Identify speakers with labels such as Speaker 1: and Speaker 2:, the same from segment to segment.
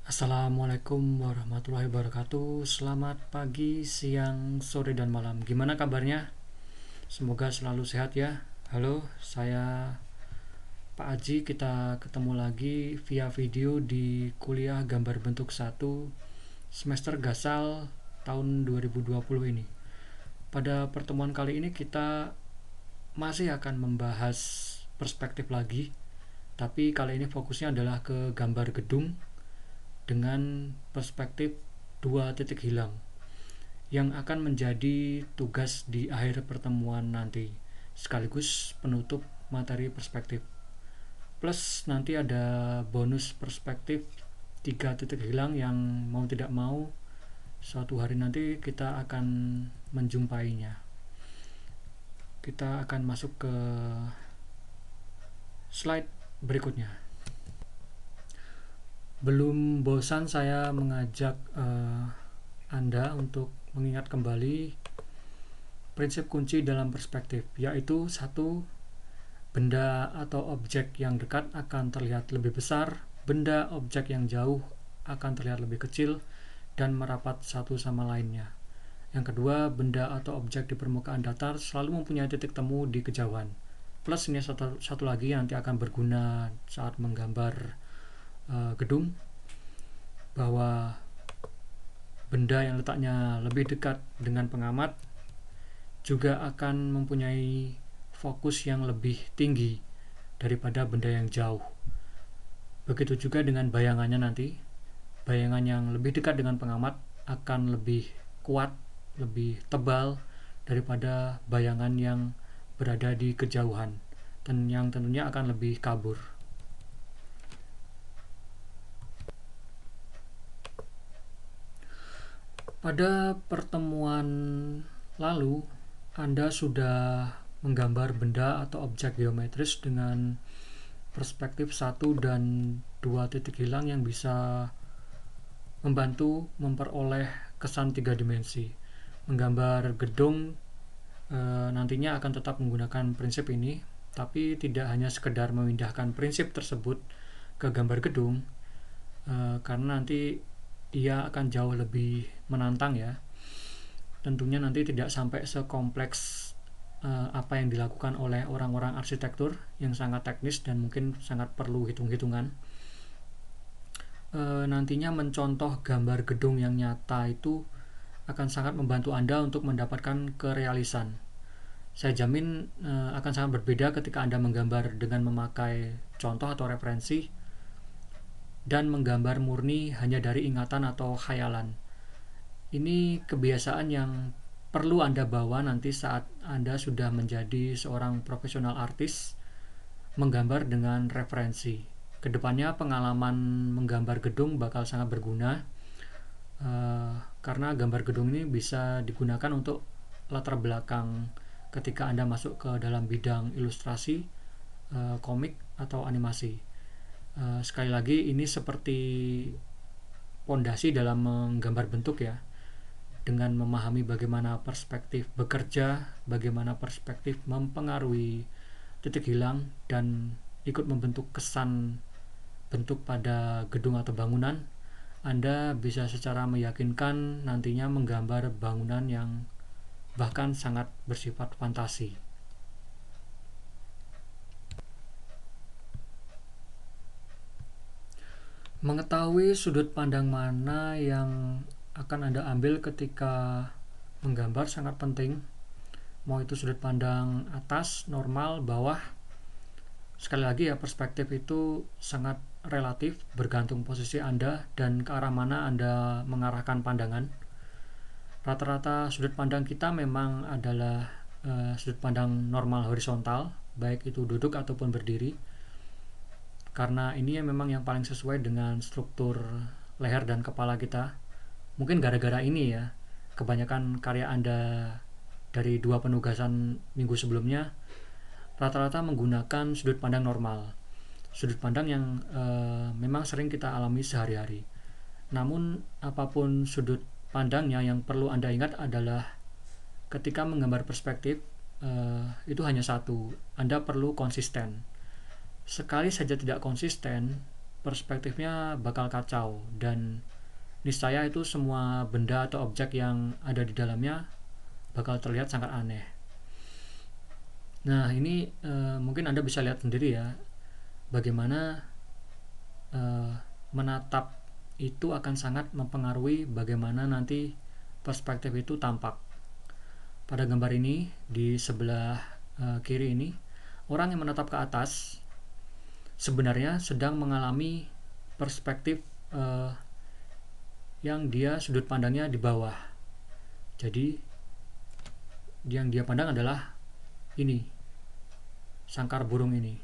Speaker 1: Assalamualaikum warahmatullahi wabarakatuh. Selamat pagi, siang, sore, dan malam. Gimana kabarnya? Semoga selalu sehat ya. Halo, saya Pak Aji. Kita ketemu lagi via video di kuliah gambar bentuk 1 semester Gasal tahun 2020 ini. Pada pertemuan kali ini kita masih akan membahas perspektif lagi, tapi kali ini fokusnya adalah ke gambar gedung dengan perspektif dua titik hilang yang akan menjadi tugas di akhir pertemuan nanti, sekaligus penutup materi perspektif. Plus nanti ada bonus perspektif tiga titik hilang yang mau tidak mau suatu hari nanti kita akan menjumpainya. Kita akan masuk ke slide berikutnya. Belum bosan saya mengajak Anda untuk mengingat kembali prinsip kunci dalam perspektif, yaitu satu, benda atau objek yang dekat akan terlihat lebih besar, benda objek yang jauh akan terlihat lebih kecil dan merapat satu sama lainnya. Yang kedua, benda atau objek di permukaan datar selalu mempunyai titik temu di kejauhan. Plus ini satu lagi yang nanti akan berguna saat menggambar gedung, bahwa benda yang letaknya lebih dekat dengan pengamat juga akan mempunyai fokus yang lebih tinggi daripada benda yang jauh. Begitu juga dengan bayangannya nanti. Bayangan yang lebih dekat dengan pengamat akan lebih kuat, lebih tebal daripada bayangan yang berada di kejauhan, dan yang tentunya akan lebih kabur. Pada pertemuan lalu, Anda sudah menggambar benda atau objek geometris dengan perspektif 1 dan 2 titik hilang yang bisa membantu memperoleh kesan 3 dimensi. Menggambar gedung nantinya akan tetap menggunakan prinsip ini, tapi tidak hanya sekedar memindahkan prinsip tersebut ke gambar gedung, karena nanti ia akan jauh lebih menantang ya. Tentunya nanti tidak sampai sekompleks apa yang dilakukan oleh orang-orang arsitektur yang sangat teknis dan mungkin sangat perlu hitung-hitungan. Nantinya mencontoh gambar gedung yang nyata itu akan sangat membantu Anda untuk mendapatkan kerealisan. Saya jamin akan sangat berbeda ketika Anda menggambar dengan memakai contoh atau referensi dan menggambar murni hanya dari ingatan atau khayalan. Ini kebiasaan yang perlu Anda bawa nanti saat Anda sudah menjadi seorang profesional artis menggambar dengan referensi. Kedepannya pengalaman menggambar gedung bakal sangat berguna, karena gambar gedung ini bisa digunakan untuk latar belakang ketika Anda masuk ke dalam bidang ilustrasi, komik, atau animasi. Sekali lagi ini seperti pondasi dalam menggambar bentuk ya, dengan memahami bagaimana perspektif bekerja, bagaimana perspektif mempengaruhi titik hilang dan ikut membentuk kesan bentuk pada gedung atau bangunan, Anda bisa secara meyakinkan nantinya menggambar bangunan yang bahkan sangat bersifat fantasi. Mengetahui sudut pandang mana yang akan Anda ambil ketika menggambar sangat penting. Mau itu sudut pandang atas, normal, bawah. Sekali lagi ya, perspektif itu sangat relatif, bergantung posisi Anda dan ke arah mana Anda mengarahkan pandangan. Rata-rata sudut pandang kita memang adalah sudut pandang normal horizontal, baik itu duduk ataupun berdiri, karena ini memang yang paling sesuai dengan struktur leher dan kepala kita. Mungkin gara-gara ini ya, kebanyakan karya Anda dari 2 penugasan minggu sebelumnya rata-rata menggunakan sudut pandang normal, sudut pandang yang memang sering kita alami sehari-hari. Namun apapun sudut pandangnya, yang perlu Anda ingat adalah ketika menggambar perspektif itu hanya satu, Anda perlu konsisten. Sekali saja tidak konsisten, perspektifnya bakal kacau, dan niscaya itu semua benda atau objek yang ada di dalamnya bakal terlihat sangat aneh. Nah, ini mungkin Anda bisa lihat sendiri ya, bagaimana menatap itu akan sangat mempengaruhi bagaimana nanti perspektif itu tampak. Pada gambar ini, di sebelah kiri ini, orang yang menatap ke atas sebenarnya sedang mengalami perspektif yang dia sudut pandangnya di bawah. Jadi yang dia pandang adalah ini, sangkar burung ini.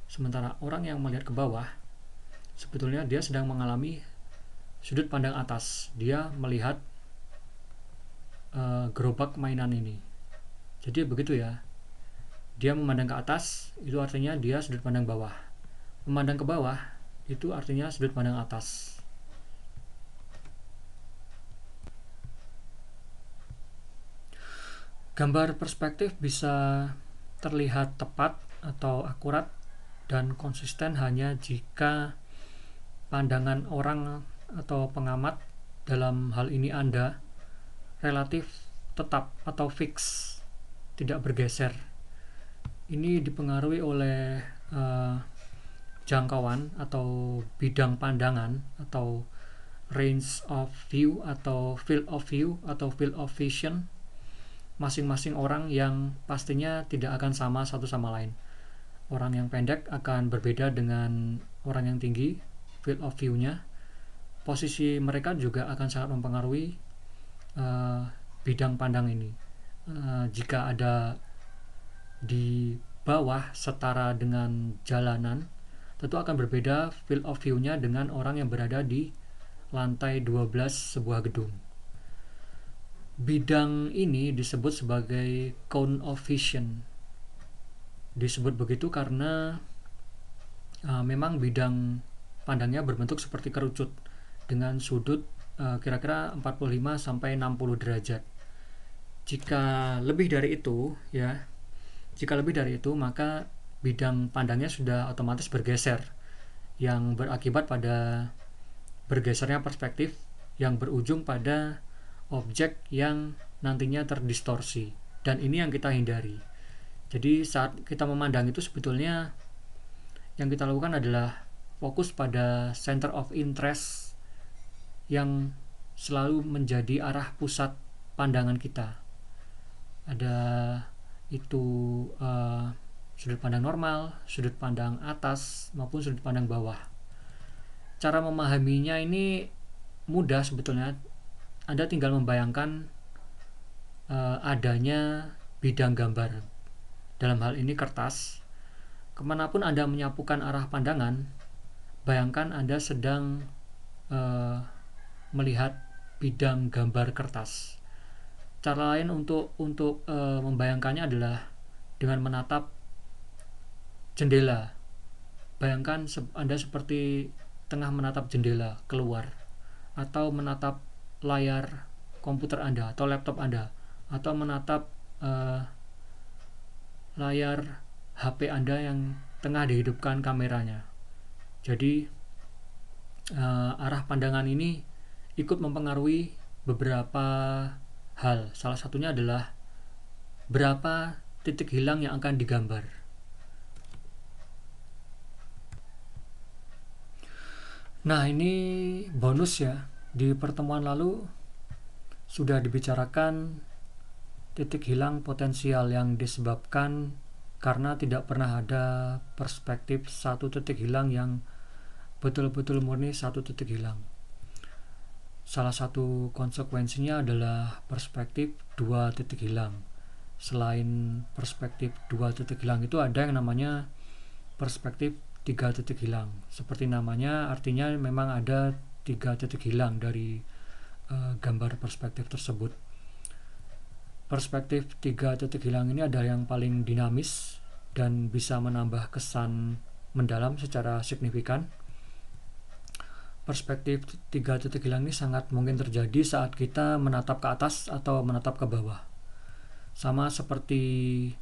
Speaker 1: Sementara orang yang melihat ke bawah, sebetulnya dia sedang mengalami sudut pandang atas. Dia melihat gerobak mainan ini. Jadi begitu ya. Dia memandang ke atas, itu artinya dia sudut pandang bawah. Memandang ke bawah, itu artinya sudut pandang atas. Gambar perspektif bisa terlihat tepat atau akurat dan konsisten hanya jika pandangan orang atau pengamat, dalam hal ini Anda, relatif tetap atau fix, tidak bergeser. Ini dipengaruhi oleh jangkauan atau bidang pandangan atau range of view atau field of view atau field of vision masing-masing orang, yang pastinya tidak akan sama satu sama lain. Orang yang pendek akan berbeda dengan orang yang tinggi, field of view-nya. Posisi mereka juga akan sangat mempengaruhi bidang pandang ini. Jika ada di bawah setara dengan jalanan, tentu akan berbeda field of view-nya dengan orang yang berada di lantai 12 sebuah gedung. Bidang ini disebut sebagai cone of vision. Disebut begitu karena memang bidang pandangnya berbentuk seperti kerucut dengan sudut kira-kira 45 sampai 60 derajat. Jika lebih dari itu ya, maka bidang pandangnya sudah otomatis bergeser, yang berakibat pada bergesernya perspektif yang berujung pada objek yang nantinya terdistorsi, dan ini yang kita hindari. Jadi saat kita memandang itu sebetulnya yang kita lakukan adalah fokus pada center of interest yang selalu menjadi arah pusat pandangan kita. Ada itu sudut pandang normal, sudut pandang atas, maupun sudut pandang bawah. Cara memahaminya ini mudah sebetulnya. Anda tinggal membayangkan adanya bidang gambar, dalam hal ini kertas. Kemanapun Anda menyapukan arah pandangan, bayangkan Anda sedang melihat bidang gambar kertas. Cara lain untuk membayangkannya adalah dengan menatap jendela. Bayangkan Anda seperti tengah menatap jendela keluar, atau menatap layar komputer Anda atau laptop Anda, atau menatap layar HP Anda yang tengah dihidupkan kameranya. Jadi arah pandangan ini ikut mempengaruhi beberapa hal. Salah satunya adalah berapa titik hilang yang akan digambar. Nah, ini bonus ya. Di pertemuan lalu sudah dibicarakan titik hilang potensial yang disebabkan karena tidak pernah ada perspektif satu titik hilang yang betul-betul murni satu titik hilang. Salah satu konsekuensinya adalah perspektif dua titik hilang. Selain perspektif dua titik hilang itu ada yang namanya perspektif tiga titik hilang. Seperti namanya, artinya memang ada tiga titik hilang dari gambar perspektif tersebut. Perspektif tiga titik hilang ini adalah yang paling dinamis dan bisa menambah kesan mendalam secara signifikan. Perspektif tiga titik hilang ini sangat mungkin terjadi saat kita menatap ke atas atau menatap ke bawah. Sama seperti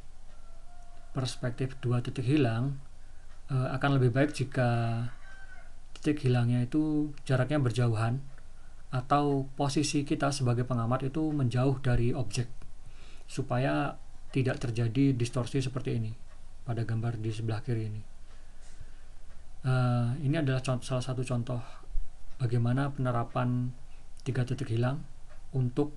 Speaker 1: perspektif dua titik hilang, akan lebih baik jika titik hilangnya itu jaraknya berjauhan, atau posisi kita sebagai pengamat itu menjauh dari objek, supaya tidak terjadi distorsi seperti ini pada gambar di sebelah kiri ini. Ini adalah salah satu contoh bagaimana penerapan 3 titik hilang untuk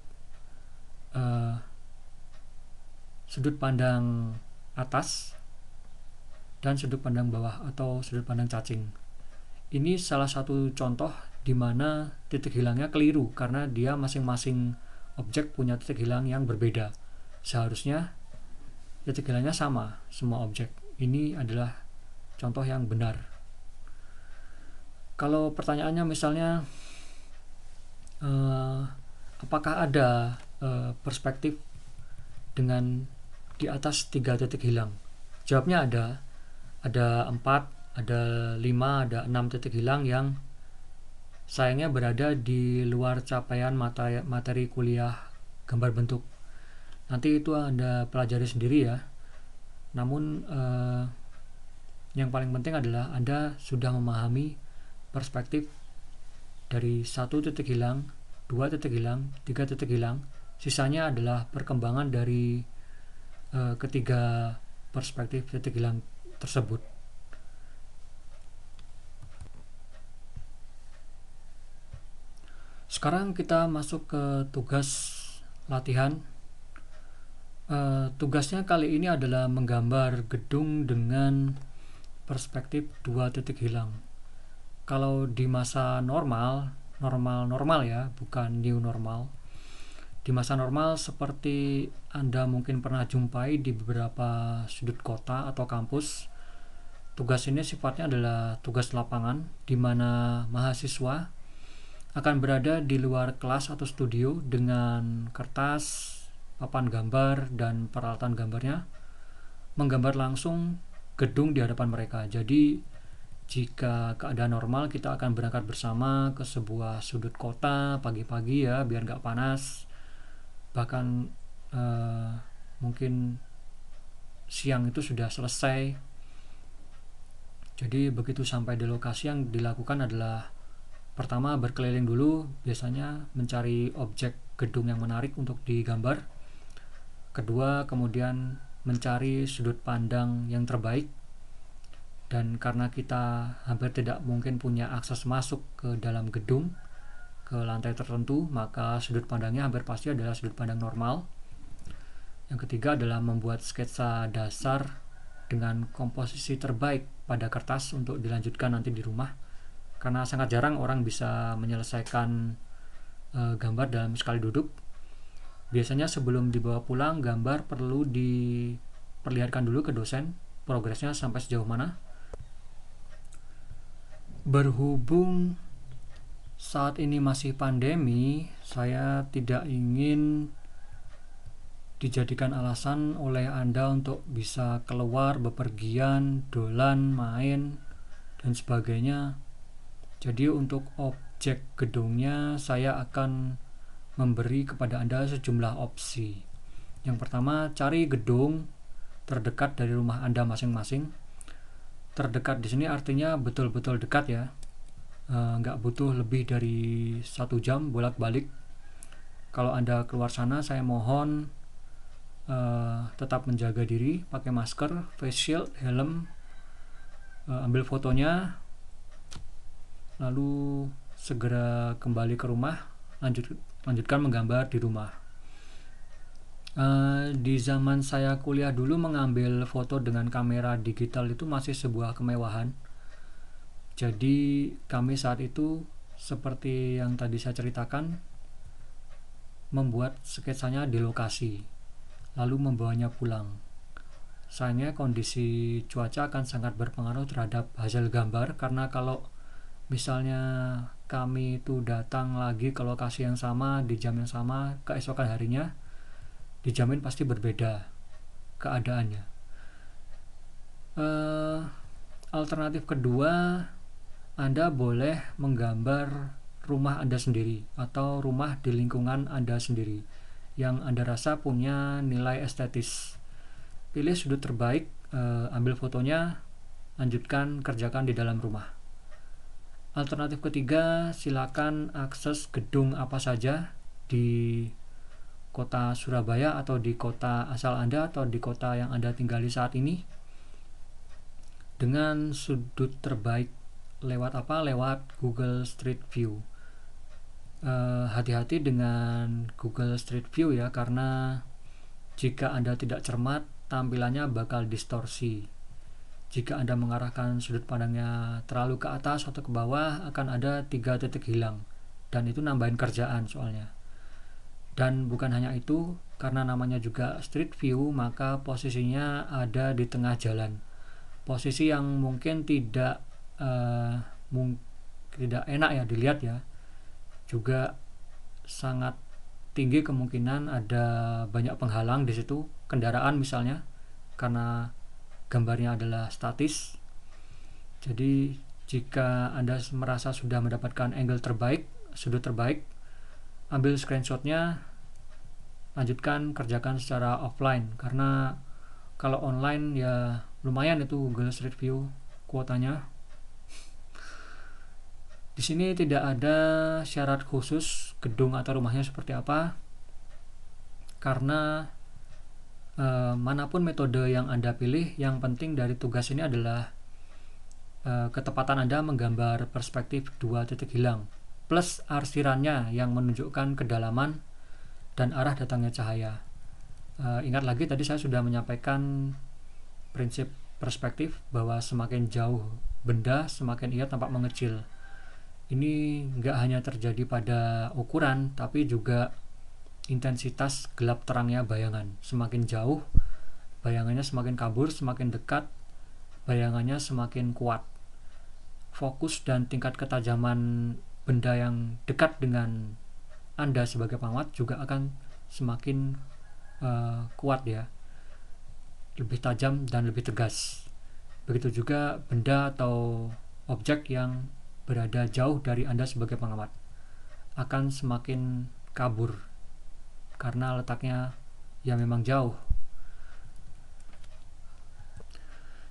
Speaker 1: sudut pandang atas dan sudut pandang bawah atau sudut pandang cacing. Ini salah satu contoh di mana titik hilangnya keliru karena dia masing-masing objek punya titik hilang yang berbeda. Seharusnya titik hilangnya sama semua objek. Ini adalah contoh yang benar. Kalau pertanyaannya misalnya apakah ada perspektif dengan di atas 3 titik hilang? Jawabnya ada 4, ada 5, ada 6 titik hilang yang sayangnya berada di luar capaian materi kuliah gambar bentuk. Nanti itu Anda pelajari sendiri ya. Namun yang paling penting adalah Anda sudah memahami perspektif dari 1 titik hilang, 2 titik hilang, 3 titik hilang. Sisanya adalah perkembangan dari ketiga perspektif titik hilang tersebut. Sekarang kita masuk ke tugas latihan. Tugasnya kali ini adalah menggambar gedung dengan perspektif 2 titik hilang. Kalau di masa normal ya, bukan new normal. Di masa normal seperti Anda mungkin pernah jumpai di beberapa sudut kota atau kampus, tugas ini sifatnya adalah tugas lapangan, di mana mahasiswa akan berada di luar kelas atau studio dengan kertas, papan gambar, dan peralatan gambarnya, menggambar langsung gedung di hadapan mereka. Jadi jika keadaan normal, kita akan berangkat bersama ke sebuah sudut kota pagi-pagi ya, biar nggak panas. Bahkan mungkin siang itu sudah selesai. Jadi begitu sampai di lokasi, yang dilakukan adalah pertama berkeliling dulu, biasanya mencari objek gedung yang menarik untuk digambar. Kedua, kemudian mencari sudut pandang yang terbaik. Dan karena kita hampir tidak mungkin punya akses masuk ke dalam gedung, ke lantai tertentu, maka sudut pandangnya hampir pasti adalah sudut pandang normal. Yang ketiga adalah membuat sketsa dasar dengan komposisi terbaik pada kertas untuk dilanjutkan nanti di rumah, karena sangat jarang orang bisa menyelesaikan gambar dalam sekali duduk. Biasanya sebelum dibawa pulang, gambar perlu diperlihatkan dulu ke dosen progresnya sampai sejauh mana. Berhubung saat ini masih pandemi, saya tidak ingin dijadikan alasan oleh Anda untuk bisa keluar, bepergian, dolan, main, dan sebagainya. Jadi untuk objek gedungnya saya akan memberi kepada Anda sejumlah opsi. Yang pertama, cari gedung terdekat dari rumah Anda masing-masing. Terdekat di sini artinya betul-betul dekat ya, nggak butuh lebih dari 1 jam bolak-balik. Kalau Anda keluar sana, saya mohon tetap menjaga diri, pakai masker, face shield, helm, ambil fotonya, lalu segera kembali ke rumah, lanjutkan menggambar di rumah. Di zaman saya kuliah dulu, mengambil foto dengan kamera digital itu masih sebuah kemewahan. Jadi kami saat itu, seperti yang tadi saya ceritakan, membuat sketsanya di lokasi, lalu membawanya pulang. Sayangnya kondisi cuaca akan sangat berpengaruh terhadap hasil gambar, karena kalau misalnya kami itu datang lagi ke lokasi yang sama di jam yang sama keesokan harinya, dijamin pasti berbeda keadaannya. Alternatif kedua, Anda boleh menggambar rumah Anda sendiri atau rumah di lingkungan Anda sendiri yang Anda rasa punya nilai estetis. Pilih sudut terbaik, ambil fotonya, lanjutkan kerjakan di dalam rumah. Alternatif ketiga, silakan akses gedung apa saja di kota Surabaya atau di kota asal Anda atau di kota yang Anda tinggali saat ini dengan sudut terbaik. Lewat apa? Lewat Google Street View. Hati-hati dengan Google Street View ya, karena jika Anda tidak cermat, tampilannya bakal distorsi. Jika Anda mengarahkan sudut pandangnya terlalu ke atas atau ke bawah, akan ada 3 titik hilang, dan itu nambahin kerjaan soalnya. Dan bukan hanya itu, karena namanya juga street view, maka posisinya ada di tengah jalan. Posisi yang mungkin tidak enak ya dilihat ya. Juga sangat tinggi kemungkinan ada banyak penghalang di situ, kendaraan misalnya, karena gambarnya adalah statis. Jadi jika Anda merasa sudah mendapatkan angle terbaik, sudut terbaik, ambil screenshotnya, lanjutkan kerjakan secara offline, karena kalau online ya lumayan itu Google Street View kuotanya. Di sini tidak ada syarat khusus gedung atau rumahnya seperti apa, karena manapun metode yang Anda pilih, yang penting dari tugas ini adalah ketepatan Anda menggambar perspektif 2 titik hilang plus arsirannya yang menunjukkan kedalaman dan arah datangnya cahaya. Ingat lagi tadi saya sudah menyampaikan prinsip perspektif bahwa semakin jauh benda semakin ia tampak mengecil. Ini nggak hanya terjadi pada ukuran, tapi juga intensitas gelap terangnya bayangan. Semakin jauh, bayangannya semakin kabur, semakin dekat, bayangannya semakin kuat. Fokus dan tingkat ketajaman benda yang dekat dengan Anda sebagai pengamati juga akan semakin kuat ya, lebih tajam dan lebih tegas. Begitu juga benda atau objek yang berada jauh dari Anda sebagai pengamat akan semakin kabur karena letaknya ya memang jauh.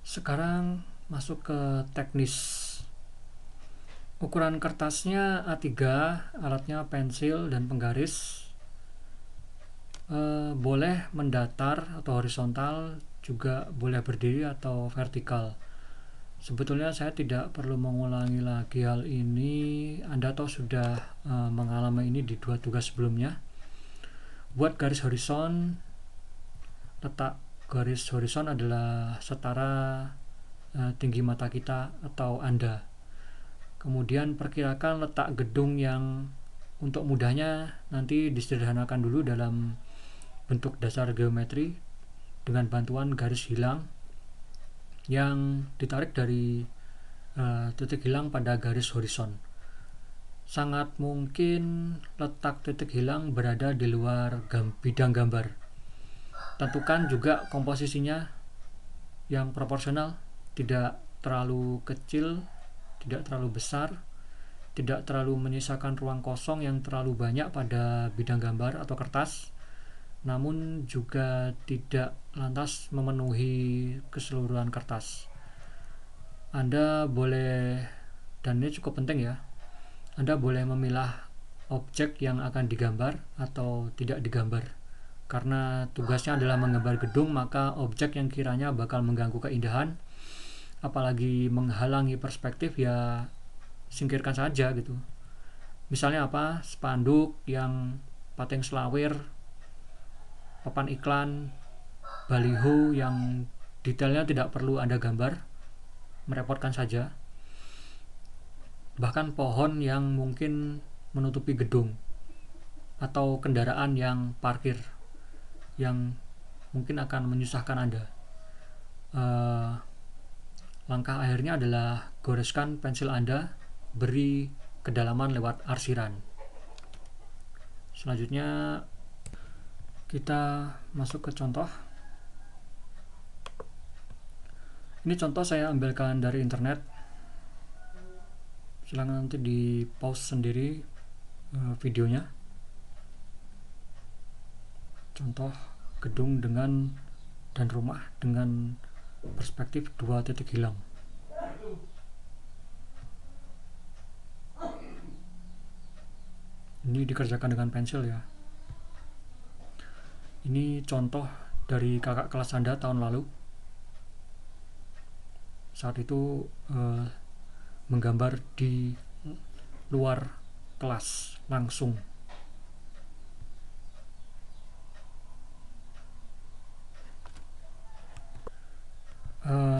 Speaker 1: Sekarang masuk ke teknis. Ukuran kertasnya A3, alatnya pensil dan penggaris. Boleh mendatar atau horizontal, juga boleh berdiri atau vertikal. Sebetulnya saya tidak perlu mengulangi lagi hal ini, Anda tahu sudah mengalami ini di 2 tugas sebelumnya. Buat garis horizon, letak garis horizon adalah setara tinggi mata kita atau Anda. Kemudian perkirakan letak gedung yang untuk mudahnya nanti disederhanakan dulu dalam bentuk dasar geometri dengan bantuan garis hilang yang ditarik dari titik hilang pada garis horizon. Sangat mungkin letak titik hilang berada di luar bidang gambar. Tentukan juga komposisinya yang proporsional, tidak terlalu kecil, tidak terlalu besar, tidak terlalu menyisakan ruang kosong yang terlalu banyak pada bidang gambar atau kertas, namun juga tidak lantas memenuhi keseluruhan kertas. Anda boleh, dan ini cukup penting ya, Anda boleh memilah objek yang akan digambar atau tidak digambar. Karena tugasnya adalah menggambar gedung, maka objek yang kiranya bakal mengganggu keindahan, apalagi menghalangi perspektif, ya singkirkan saja gitu. Misalnya apa? Spanduk yang pating selawir, papan iklan, baliho yang detailnya tidak perlu Anda gambar, merepotkan saja. Bahkan pohon yang mungkin menutupi gedung, atau kendaraan yang parkir yang mungkin akan menyusahkan Anda. Langkah akhirnya adalah goreskan pensil Anda, beri kedalaman lewat arsiran. Selanjutnya kita masuk ke contoh. Ini contoh saya ambilkan dari internet. Silakan nanti di pause sendiri videonya. Contoh gedung dengan dan rumah dengan perspektif 2 titik hilang. Ini dikerjakan dengan pensil ya. Ini contoh dari kakak kelas Anda tahun lalu. Saat itu menggambar di luar kelas langsung.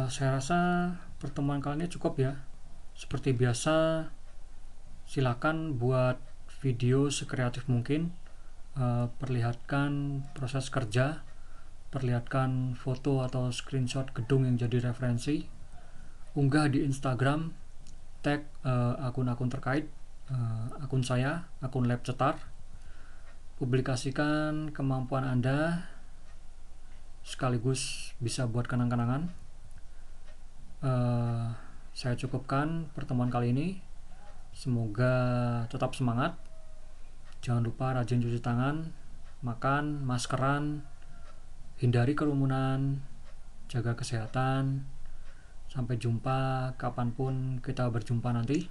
Speaker 1: Saya rasa pertemuan kali ini cukup ya. Seperti biasa, silakan buat video sekreatif mungkin. Perlihatkan proses kerja, perlihatkan foto atau screenshot gedung yang jadi referensi, unggah di Instagram, tag akun-akun terkait, akun saya, akun Lab Cetar, publikasikan kemampuan Anda, sekaligus bisa buat kenang-kenangan. Saya cukupkan pertemuan kali ini. Semoga tetap semangat. Jangan lupa rajin cuci tangan, makan, maskeran, hindari kerumunan, jaga kesehatan. Sampai jumpa kapanpun kita berjumpa nanti.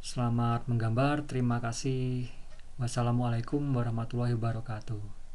Speaker 1: Selamat menggambar, terima kasih. Wassalamualaikum warahmatullahi wabarakatuh.